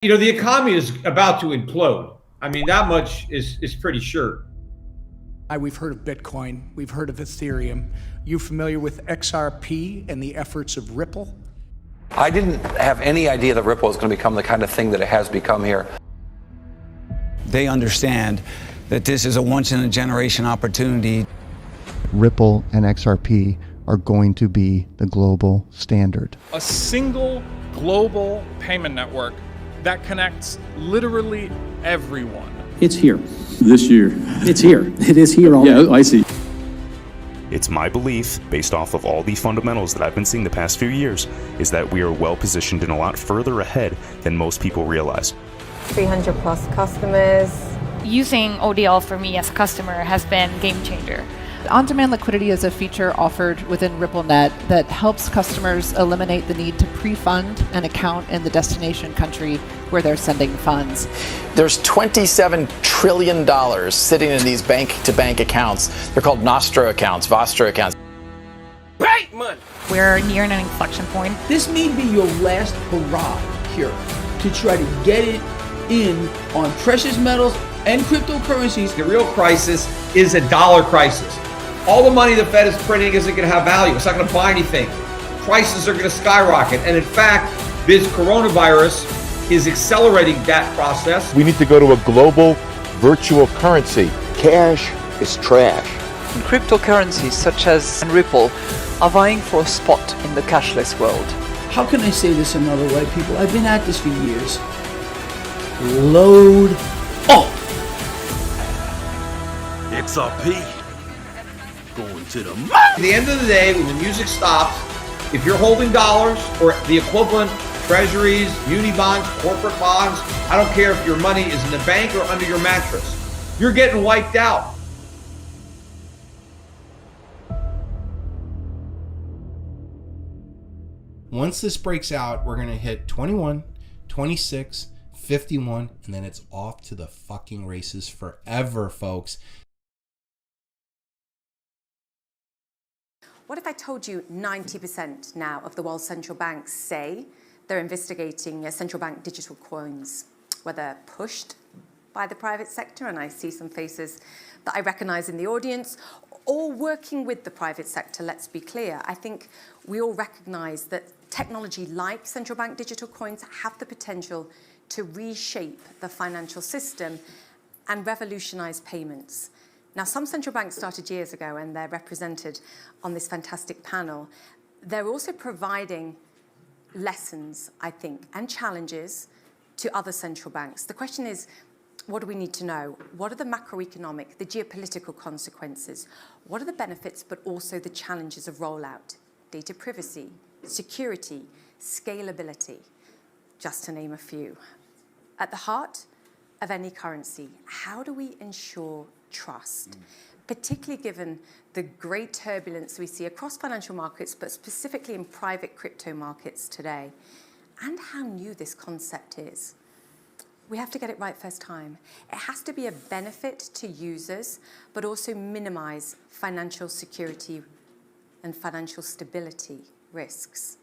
You know, the economy is about to implode. I mean, that much is pretty sure. We've heard of Bitcoin. We've heard of Ethereum. You familiar with XRP and the efforts of Ripple? I didn't have any idea that Ripple was going to become the kind of thing that it has become here. They understand that this is a once-in-a-generation opportunity. Ripple and XRP are going to be the global standard. A single global payment network that connects literally everyone. It's here this year. It's here. It is here already. Yeah, I see. It's my belief, based off of all the fundamentals that I've been seeing the past few years, is that we are well positioned and a lot further ahead than most people realize. 300 plus customers. Using ODL for me as a customer has been a game changer. On-demand liquidity is a feature offered within RippleNet that helps customers eliminate the need to pre-fund an account in the destination country where they're sending funds. There's $27 trillion sitting in these bank-to-bank accounts. They're called Nostro accounts, Vostro accounts. Right money! We're near an inflection point. This may be your last hurrah here to try to get it in on precious metals and cryptocurrencies. The real crisis is a dollar crisis. All the money the Fed is printing isn't going to have value. It's not going to buy anything. Prices are going to skyrocket. And in fact, this coronavirus is accelerating that process. We need to go to a global virtual currency. Cash is trash. Cryptocurrencies such as Ripple are vying for a spot in the cashless world. How can I say this another way, people? I've been at this for years. Load up. XRP. Going to the moon. At the end of the day, when the music stops, if you're holding dollars or the equivalent, treasuries, muni bonds, corporate bonds, I don't care if your money is in the bank or under your mattress, you're getting wiped out. Once this breaks out, we're going to hit 21, 26, 51, and then it's off to the fucking races forever, folks. What if I told you 90% now of the world's central banks say they're investigating central bank digital coins, whether pushed by the private sector, and I see some faces that I recognize in the audience, or working with the private sector, let's be clear. I think we all recognize that technology like central bank digital coins have the potential to reshape the financial system and revolutionize payments. Now, some central banks started years ago, and they're represented on this fantastic panel. They're also providing lessons, I think, and challenges to other central banks. The question is, what do we need to know? What are the macroeconomic, the geopolitical consequences? What are the benefits, but also the challenges of rollout? Data privacy, security, scalability, just to name a few. At the heart of any currency, how do we ensure trust, particularly given the great turbulence we see across financial markets, but specifically in private crypto markets today, and how new this concept is? We have to get it right first time. It has to be a benefit to users, but also minimize financial security and financial stability risks.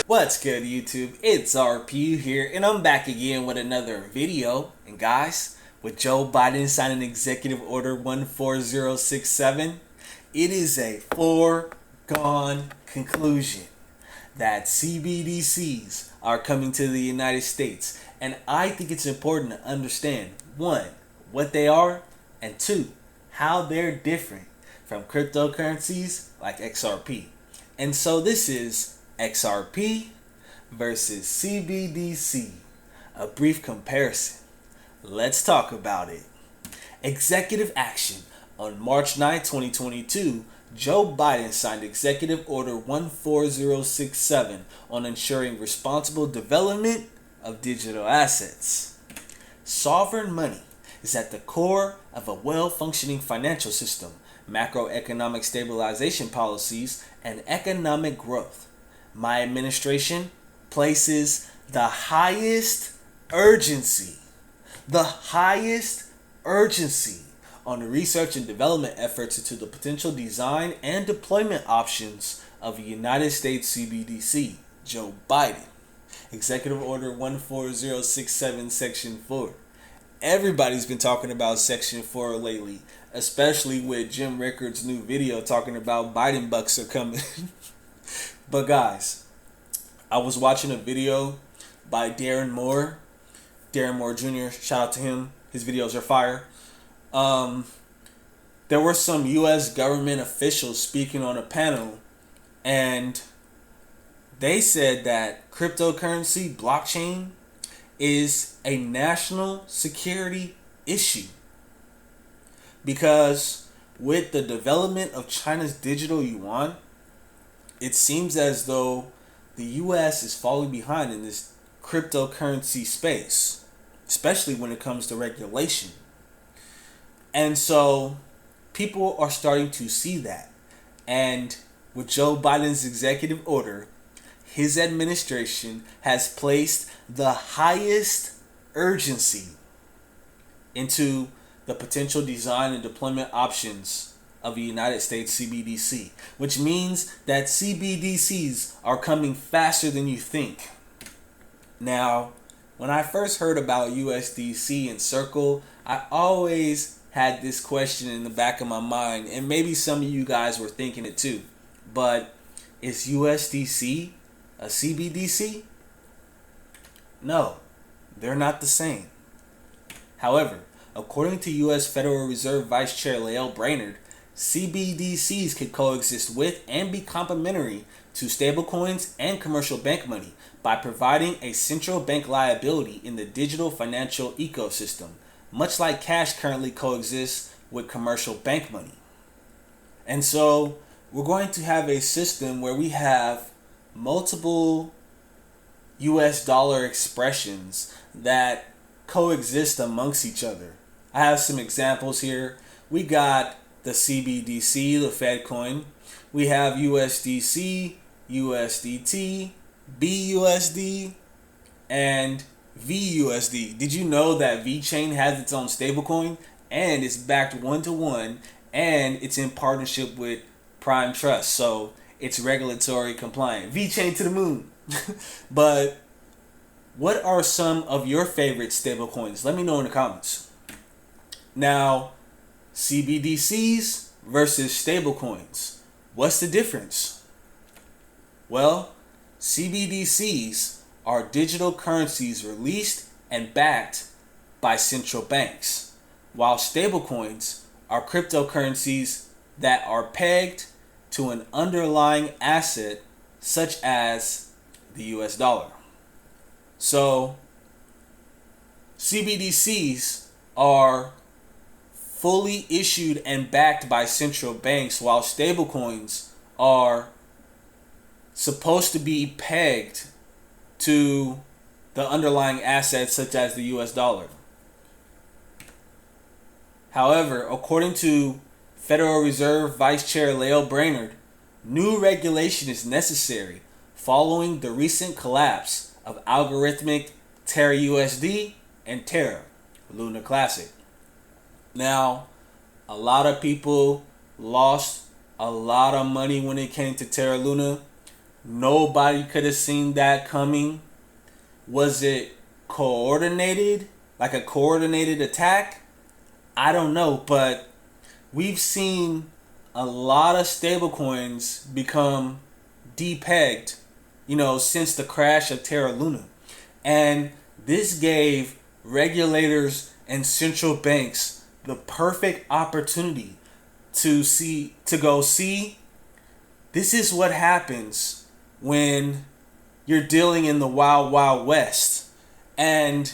What's good, YouTube? It's RPU here, and I'm back again with another video. And guys, with Joe Biden signing Executive Order 14067, it is a foregone conclusion that CBDCs are coming to the United States. And I think it's important to understand, one, what they are, and two, how they're different from cryptocurrencies like XRP. And so this is XRP versus CBDC, a brief comparison. Let's talk about it. Executive action. On March 9, 2022, Joe Biden signed Executive Order 14067 on ensuring responsible development of digital assets. Sovereign money is at the core of a well-functioning financial system, macroeconomic stabilization policies, and economic growth. My administration places the highest urgency on the research and development efforts into the potential design and deployment options of a United States CBDC, Joe Biden. Executive Order 14067 Section 4. Everybody's been talking about Section 4 lately, especially with Jim Rickard's new video talking about Biden bucks are coming. But guys, I was watching a video by Darren Moore Jr., shout out to him. His videos are fire. There were some U.S. government officials speaking on a panel, and they said that cryptocurrency, blockchain, is a national security issue. Because with the development of China's digital yuan, it seems as though the U.S. is falling behind in this cryptocurrency space, especially when it comes to regulation. And so people are starting to see that. And with Joe Biden's executive order, his administration has placed the highest urgency into the potential design and deployment options of the United States CBDC, which means that CBDCs are coming faster than you think. Now, when I first heard about USDC and Circle, I always had this question in the back of my mind, and maybe some of you guys were thinking it too, but is USDC a CBDC? No, they're not the same. However, according to U.S. Federal Reserve Vice Chair Lael Brainerd, CBDCs could coexist with and be complementary to stablecoins and commercial bank money by providing a central bank liability in the digital financial ecosystem, much like cash currently coexists with commercial bank money. And so we're going to have a system where we have multiple US dollar expressions that coexist amongst each other. I have some examples here. We got the CBDC, the Fed coin. We have USDC, USDT, BUSD, and VUSD. Did you know that VeChain has its own stablecoin and it's backed 1-to-1 and it's in partnership with Prime Trust, so it's regulatory compliant. VeChain to the moon. But what are some of your favorite stablecoins? Let me know in the comments. Now, CBDCs versus stablecoins. What's the difference? Well, CBDCs are digital currencies released and backed by central banks, while stablecoins are cryptocurrencies that are pegged to an underlying asset such as the US dollar. So, CBDCs are fully issued and backed by central banks, while stablecoins are supposed to be pegged to the underlying assets such as the US dollar. However, according to Federal Reserve Vice Chair Lael Brainerd, new regulation is necessary following the recent collapse of algorithmic Terra USD and Terra Luna Classic. Now, a lot of people lost a lot of money when it came to Terra Luna. Nobody could have seen that coming. Was it coordinated? Like a coordinated attack? I don't know, but we've seen a lot of stablecoins become depegged, since the crash of Terra Luna. And this gave regulators and central banks the perfect opportunity to go see, this is what happens when you're dealing in the wild, wild west. And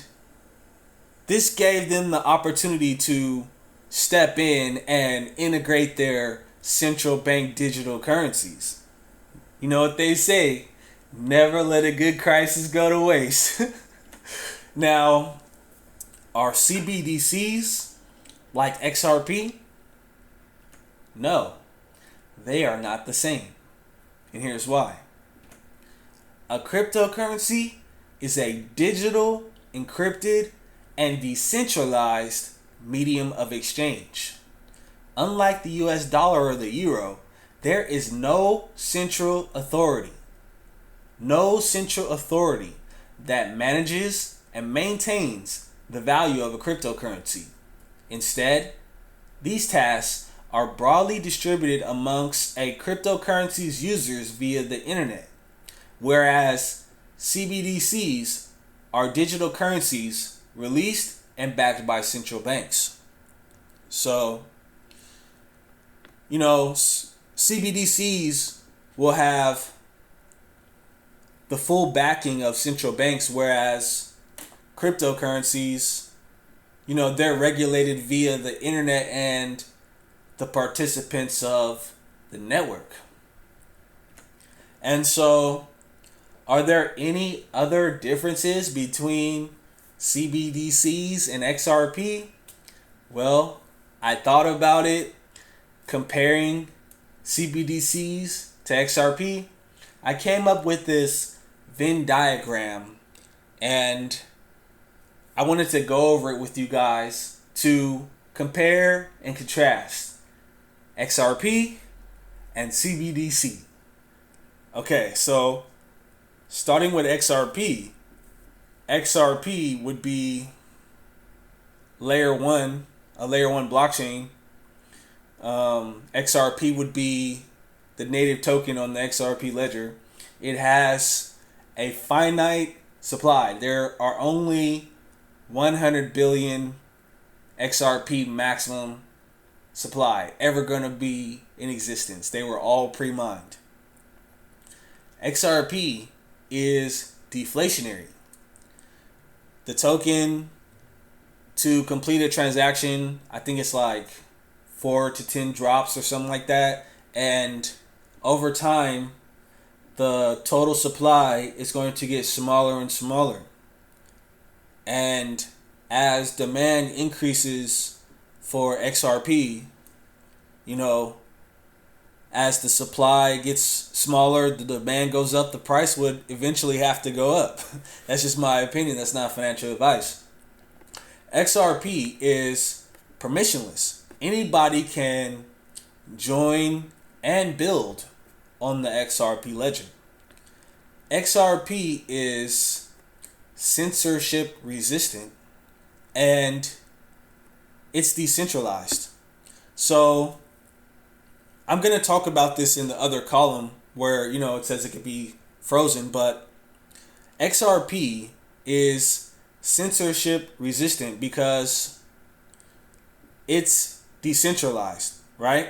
this gave them the opportunity to step in and integrate their central bank digital currencies. You know what they say, never let a good crisis go to waste. Now, are CBDCs like XRP? No, they are not the same. And here's why. A cryptocurrency is a digital, encrypted, and decentralized medium of exchange. Unlike the US dollar or the euro, there is no central authority. No central authority that manages and maintains the value of a cryptocurrency. Instead, these tasks are broadly distributed amongst a cryptocurrency's users via the internet, whereas CBDCs are digital currencies released and backed by central banks. So, CBDCs will have the full backing of central banks, whereas cryptocurrencies, they're regulated via the internet and the participants of the network. And so, are there any other differences between CBDCs and XRP? Well, I thought about it, comparing CBDCs to XRP. I came up with this Venn diagram, and I wanted to go over it with you guys to compare and contrast XRP and CBDC. Okay, so starting with XRP would be a layer 1 blockchain. XRP would be the native token on the XRP ledger. It has a finite supply. There are only 100 billion XRP maximum supply ever going to be in existence. They were all pre-mined. XRP is deflationary. The token, to complete a transaction, I think it's like 4 to 10 drops or something like that. And over time, the total supply is going to get smaller and smaller. And as demand increases for XRP, as the supply gets smaller, the demand goes up, the price would eventually have to go up. That's just my opinion. That's not financial advice. XRP is permissionless. Anybody can join and build on the XRP ledger. XRP is censorship resistant and it's decentralized. So I'm going to talk about this in the other column where, it says it could be frozen, but XRP is censorship resistant because it's decentralized, right?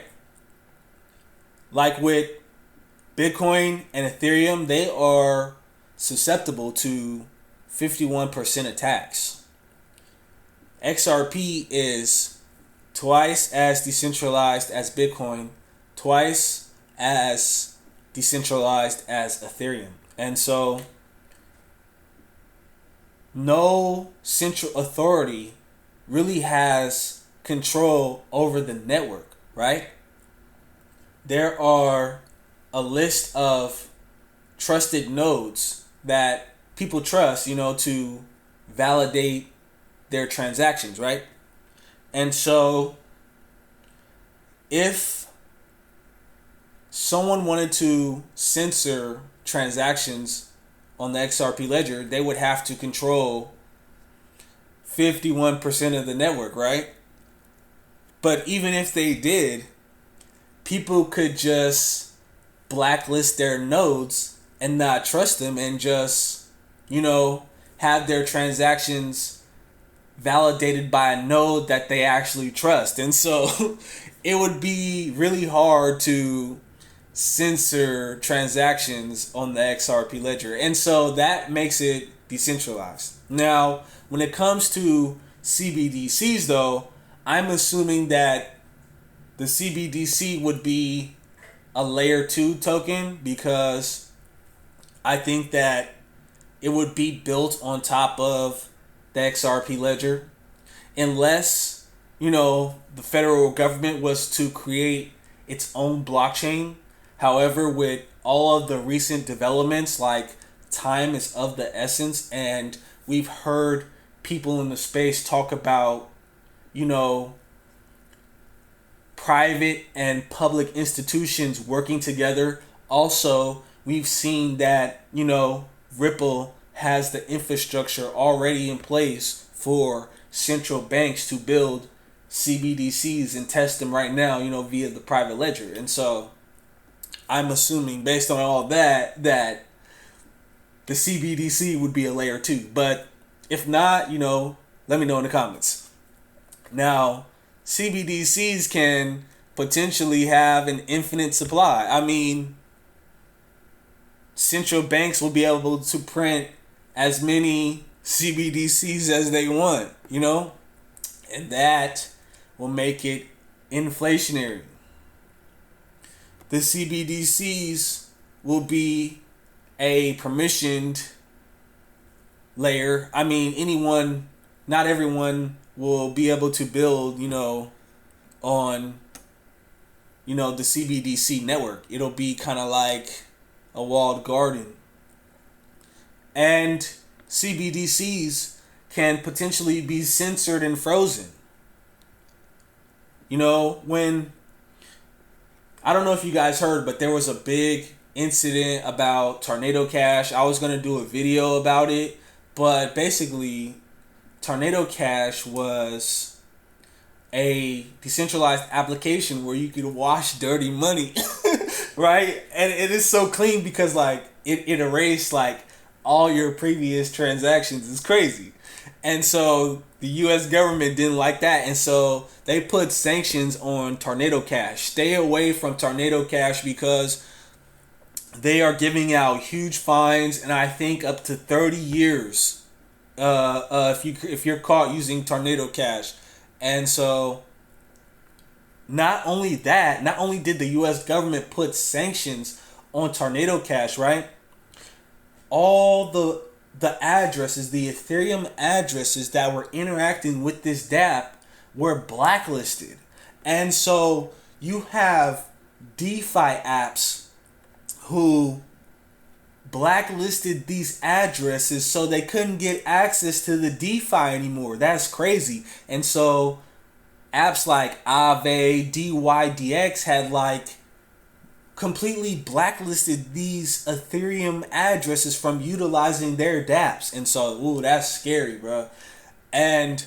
Like with Bitcoin and Ethereum, they are susceptible to 51% attacks. XRP is twice as decentralized as Bitcoin, twice as decentralized as Ethereum. And so no central authority really has control over the network, right? There are a list of trusted nodes that people trust, to validate their transactions, right? And so if someone wanted to censor transactions on the XRP ledger, they would have to control 51% of the network, right? But even if they did, people could just blacklist their nodes and not trust them and just, have their transactions validated by a node that they actually trust. And so it would be really hard to censor transactions on the XRP ledger. And so that makes it decentralized. Now, when it comes to CBDCs, though, I'm assuming that the CBDC would be a layer 2 token because I think that it would be built on top of the XRP ledger unless, the federal government was to create its own blockchain. However, with all of the recent developments, like time is of the essence, and we've heard people in the space talk about, private and public institutions working together. Also, we've seen that, Ripple has the infrastructure already in place for central banks to build CBDCs and test them right now, via the private ledger. And so I'm assuming, based on all that the CBDC would be a layer 2. But if not, let me know in the comments. Now, CBDCs can potentially have an infinite supply. I mean, central banks will be able to print as many CBDCs as they want, and that will make it inflationary. The CBDCs will be a permissioned layer. I mean, not everyone will be able to build, on, the CBDC network. It'll be kind of like a walled garden. And CBDCs can potentially be censored and frozen. When, I don't know if you guys heard, but there was a big incident about Tornado Cash. I was going to do a video about it, but basically Tornado Cash was a decentralized application where you could wash dirty money, right? And it is so clean because it erased all your previous transactions. It's crazy. And so the US government didn't like that, and so they put sanctions on Tornado Cash. Stay away from Tornado Cash because they are giving out huge fines, and I think up to 30 years if you're caught using Tornado Cash. And so not only did the US government put sanctions on Tornado Cash, right? All the addresses, the Ethereum addresses that were interacting with this dApp were blacklisted. And so you have DeFi apps who blacklisted these addresses so they couldn't get access to the DeFi anymore. That's crazy. And so apps like Aave, DYDX had completely blacklisted these Ethereum addresses from utilizing their dApps. And so, that's scary, bro. And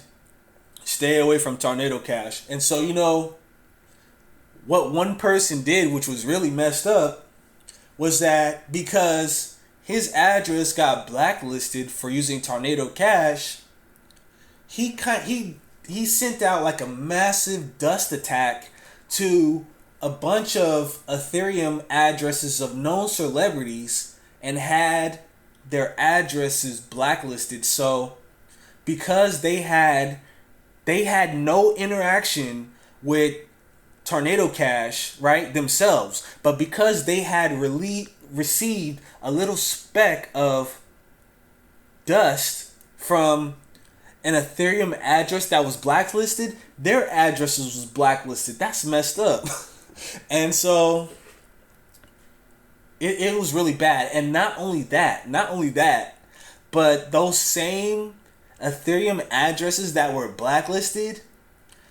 stay away from Tornado Cash. And so, what one person did, which was really messed up, was that because his address got blacklisted for using Tornado Cash, he sent out a massive dust attack to a bunch of Ethereum addresses of known celebrities and had their addresses blacklisted. So because they had no interaction with Tornado Cash, right, themselves, but because they had received a little speck of dust from an Ethereum address that was blacklisted, their addresses was blacklisted. That's messed up. And so it was really bad. And not only that, but those same Ethereum addresses that were blacklisted,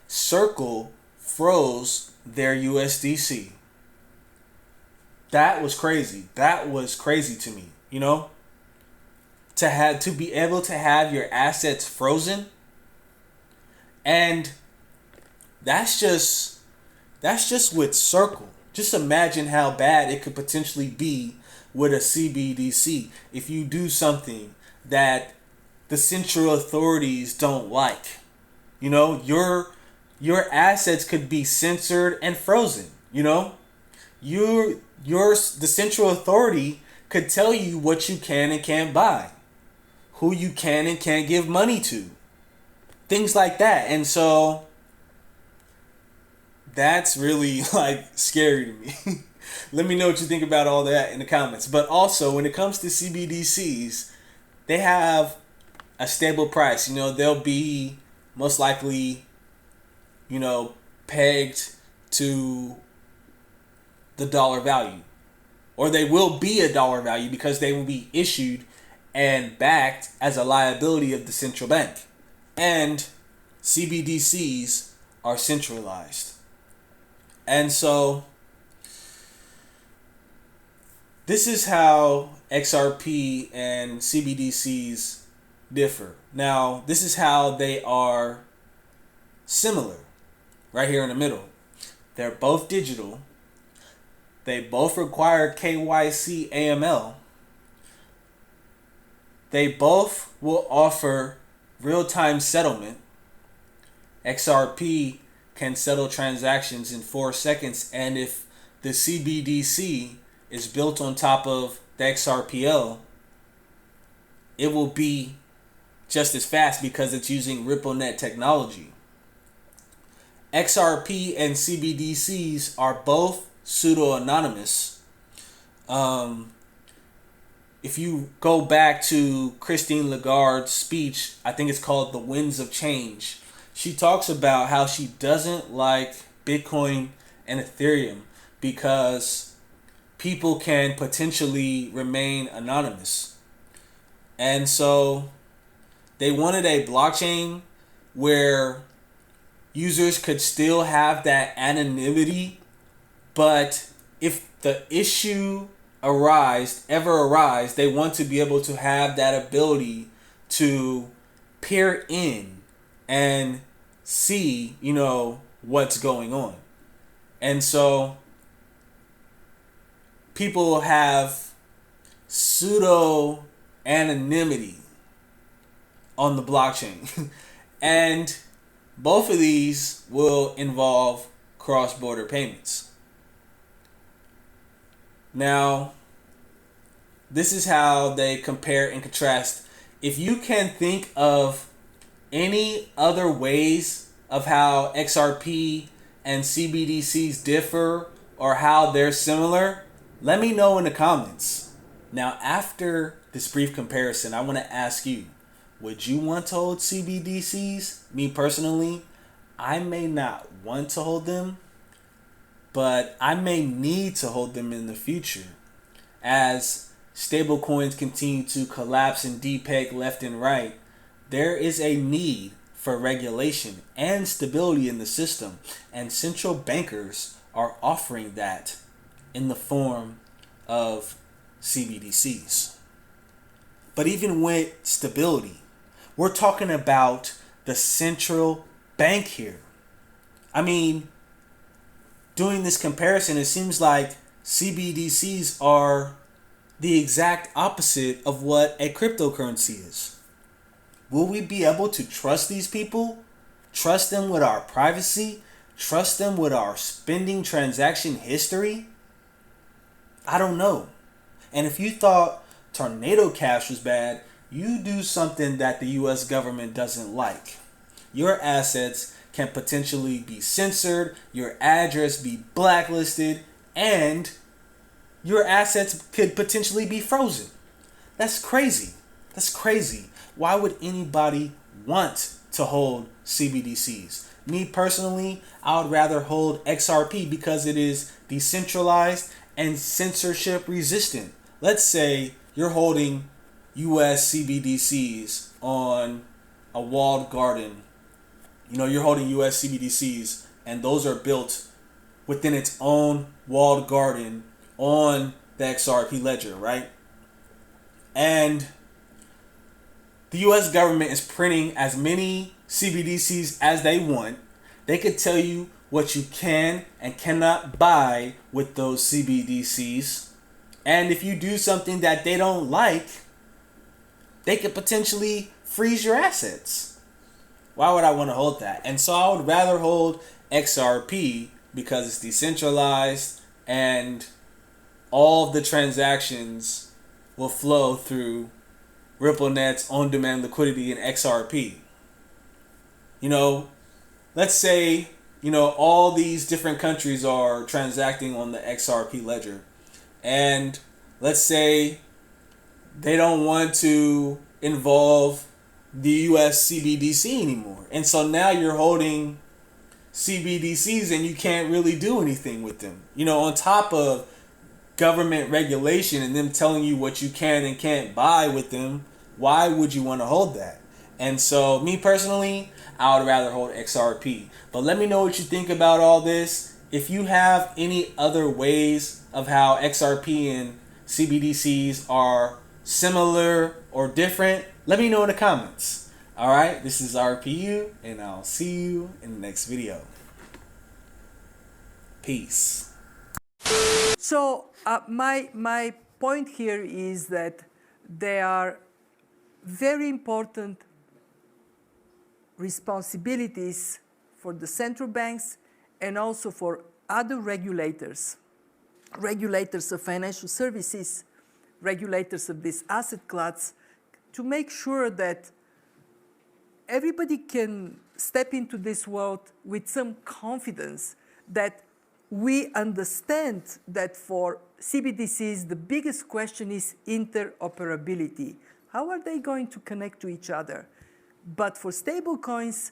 Circle froze their USDC. That was crazy. That was crazy to me, to be able to have your assets frozen. And that's just with Circle. Just imagine how bad it could potentially be with a CBDC if you do something that the central authorities don't like. Your assets could be censored and frozen. The central authority could tell you what you can and can't buy, who you can and can't give money to, things like that. And so that's really scary to me. Let me know what you think about all that in the comments. But also, when it comes to CBDCs, they have a stable price. They'll be most likely, pegged to the dollar value. Or they will be a dollar value because they will be issued and backed as a liability of the central bank. And CBDCs are centralized. And so this is how XRP and CBDCs differ. Now, this is how they are similar. Right here in the middle. They're both digital. They both require KYC AML. They both will offer real-time settlement. XRP can settle transactions in 4 seconds, and if the CBDC is built on top of the XRPL, it will be just as fast because it's using RippleNet technology. XRP and CBDCs are both pseudo-anonymous. If you go back to Christine Lagarde's speech, I think it's called The Winds of Change, she talks about how she doesn't like Bitcoin and Ethereum because people can potentially remain anonymous. And so they wanted a blockchain where users could still have that anonymity, but if the issue ever arise, they want to be able to have that ability to peer in and see, what's going on. And so people have pseudo anonymity on the blockchain. And both of these will involve cross-border payments. Now, this is how they compare and contrast. If you can think of any other ways of how XRP and CBDCs differ or how they're similar, let me know in the comments. Now, after this brief comparison, I want to ask you, would you want to hold CBDCs? Me personally, I may not want to hold them, but I may need to hold them in the future as stablecoins continue to collapse and depeg left and right. There is a need for regulation and stability in the system, and central bankers are offering that in the form of CBDCs. But even with stability, we're talking about the central bank here. I mean, doing this comparison, it seems like CBDCs are the exact opposite of what a cryptocurrency is. Will we be able to trust these people? Trust them with our privacy? Trust them with our spending transaction history? I don't know. And if you thought Tornado Cash was bad, you do something that the US government doesn't like. Your assets can potentially be censored, your address be blacklisted, and your assets could potentially be frozen. That's crazy. That's crazy. Why would anybody want to hold CBDCs? Me personally, I would rather hold XRP because it is decentralized and censorship resistant. Let's say you're holding US CBDCs on a walled garden. You're holding US CBDCs and those are built within its own walled garden on the XRP ledger, right? And the US government is printing as many CBDCs as they want. They could tell you what you can and cannot buy with those CBDCs. And if you do something that they don't like, they could potentially freeze your assets. Why would I want to hold that? And so I would rather hold XRP because it's decentralized and all of the transactions will flow through RippleNet's on-demand liquidity in XRP. Let's say, all these different countries are transacting on the XRP ledger. And let's say they don't want to involve the US CBDC anymore. And so now you're holding CBDCs and you can't really do anything with them. On top of government regulation and them telling you what you can and can't buy with them, why would you want to hold that? And so me personally, I would rather hold XRP. But let me know what you think about all this. If you have any other ways of how XRP and CBDCs are similar or different? Let me know in the comments. Alright, this is RPU, and I'll see you in the next video. Peace. So my point here is that there are very important responsibilities for the central banks and also for other regulators of financial services, regulators of this asset class, to make sure that everybody can step into this world with some confidence that we understand that for CBDCs, the biggest question is interoperability. How are they going to connect to each other? But for stablecoins,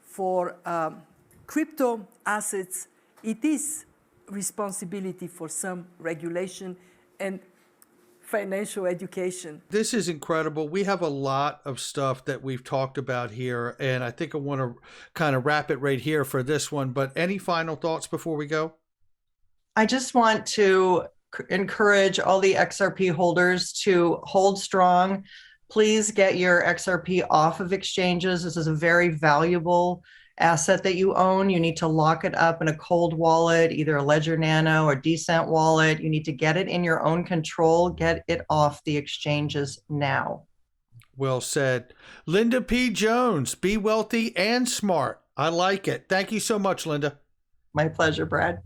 for crypto assets, it is responsibility for some regulation and financial education. This is incredible. We have a lot of stuff that we've talked about here, and I think I want to kind of wrap it right here for this one. But any final thoughts before we go? I just want to encourage all the XRP holders to hold strong. Please get your XRP off of exchanges. This is a very valuable asset that you own. You need to lock it up in a cold wallet, either a Ledger Nano or Decent wallet. You need to get it in your own control. Get it off the exchanges now. Well said. Linda P. Jones, be wealthy and smart. I like it. Thank you so much, Linda. My pleasure, Brad.